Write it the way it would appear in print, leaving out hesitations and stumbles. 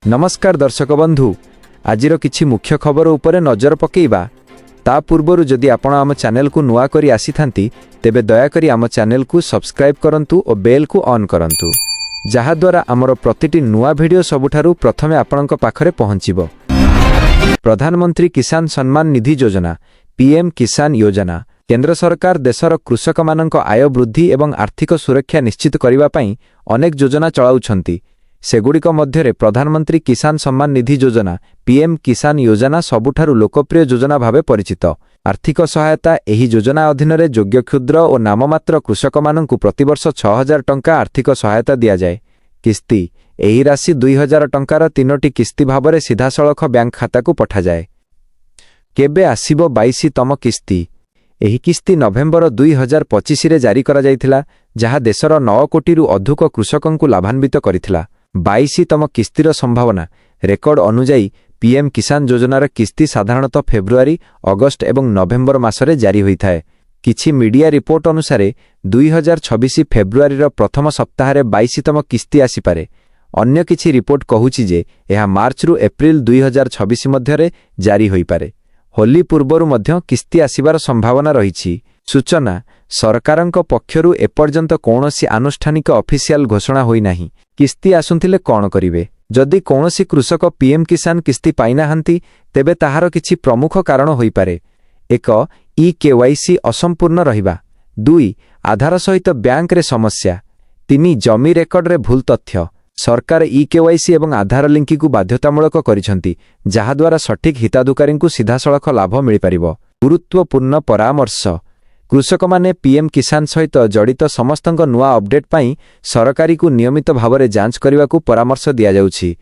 नमस्कार दर्शक बंधु आजिर किछि मुख्य खबर उपरे नजर पकेइबा ता पूर्वरु जदि आपण आम चैनल को नुआ करी आसी थांती तेबे दया करी आम चैनल को सब्सक्राइब करंतु और बेल को ऑन करंतु जहा द्वारा आमर प्रतिटी नुआ वीडियो सबुठारु प्रथमे आपणक पाखरे पहुंचिबो। प्रधानमंत्री किसान सम्मान निधि योजना पीएम किसान योजना केंद्र सरकार देशर कृषक मानक आय वृद्धि एवं आर्थिक सुरक्षा निश्चित करिबा पई अनेक योजना चलाउछंती। सेगुड़िक मध्यरे प्रधानमंत्री किसान सम्मान निधि योजना पीएम किसान योजना सबुठारु लोकप्रिय योजना भावे परिचित। आर्थिक सहायता एही योजना अधीन रे योग्य क्षुद्र और नाममात्र कृषक मानकु प्रतिवर्ष 6000 टंका आर्थिक सहायता दिया जाए। किस्ती एही राशि 2000 टंकार 3टी किस्ती भावरे सीधासळख बैंक खाता को पठा जाए। केबे आसीबो 22तम किस्ती? एही किस्ती नवेम्बर 2025 रे जारी करा जायथिला जहा देशर 9 कोटीरु अधिक कृषकंकु लाभान्वित करिथिला। 22तम किस्तीर संभावना रेकर्ड अनुजाई पीएम किसान योजनार किस्ती साधारणतः फेब्रुआरी अगस्ट एवं नवेम्बर मासरे जारी होइथाय। किछि मीडिया रिपोर्ट अनुसार 2026 फेब्रुआरी प्रथम सप्ताहरे 22तम किस्ती आसीपारे। अन्य किछि रिपोर्ट कहूछि जे एहा मार्च रु एप्रिल 2026 मध्यरे जारी होइपारे। होली पूर्वरु मध्य किस्ती आसीबार संभावना रहिछि। सूचना सरकारंक पक्षरु एपर्यंत कौनसी आनुष्ठानिक ऑफिशियल घोषणा होई नाही। किस्ती आसुथिले कौन करिवे? जदि कौनसी कृषक पीएम किसान किस्ती पाइनाहांती तेबे ताहार किछि प्रमुख कारण होई पारे। 1 ई-केवाईसी असंपूर्ण रहिबा। 2 आधार सहित बैंक रे समस्या। 3 जमी रेकर्ड रे भूल तथ्य। सरकार ई-केवाईसी एवं आधार लिंकी को बाध्यतामूलक करिसंती जहा द्वारा सठिक हिताधिकारी को सीधासळख लाभ मिल पारिबो। गुरुत्वपूर्ण परामर्श कृषक माने पीएम किसान सहित जड़ित समस्तंक नुआ अपडेट पाई सरकारी को नियमित भावरे जांच करने को परामर्श दिया जाउछि।